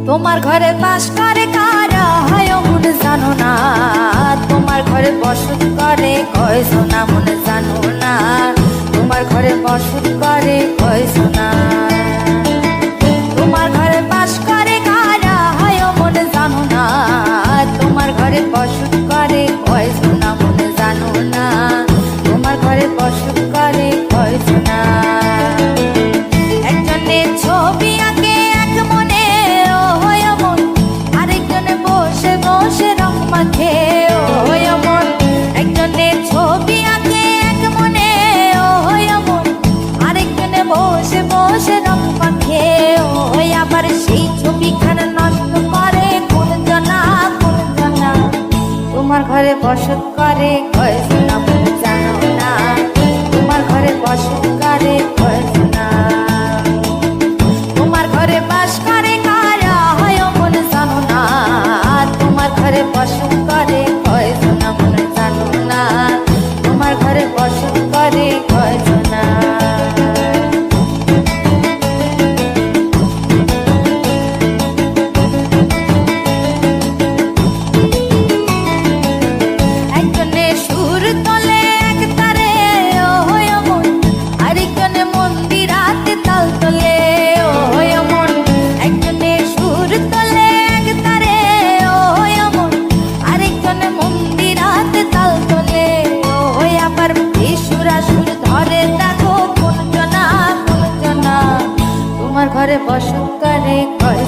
তোমার ঘরে বাস করে কারা হয় মন জানো না, তোমার ঘরে বসত করে কয়জনা মন জানো না, তোমার ঘরে বসত করে কয়জনা। তোমার ঘরে বাস করে কারা হয় মন জানো না, তোমার ঘরে বসত করে কয়জনা মন জানো না, তোমার ঘরে বসত করে কয়জনা। একজনে ছবি আঁকে এক মনে ও হয় মন, আরেকজনে বসে বসে রং মাখে ও হয় মন। একজনে ছবি আঁকে এক মনে ও হয় মন, আরেকজনে বসে বসে রং মাখে ও হয়। আবার সেই ছবিখানা নষ্ট করে কোন জনা কোন জনা, তোমার ঘরে বসত করে কয়জনা মন জানো না, তোমার ঘরে বসত করে কয়জনা। তোমার ঘরে বাস করে কারা হয় মন জানো না, তোমার ঘরে বসত করে কয়জনা মন জানো না, তোমার ঘরে বসত করে কয়জনা। একজনে সুর তোলে এক তারে ও হয় মন, আরেকজনে মন্দিরাতে তাল তোলে ও হয় মন। একজনে সুর তোলে এক তারে ও হয় মন, আরেকজনে মন্দিরাতে তাল তোলে ও হয়। আবার বেসুরা সুর ধরে দেখো কোন জনা কোন জনা, তোমার ঘরে বসত করে কয়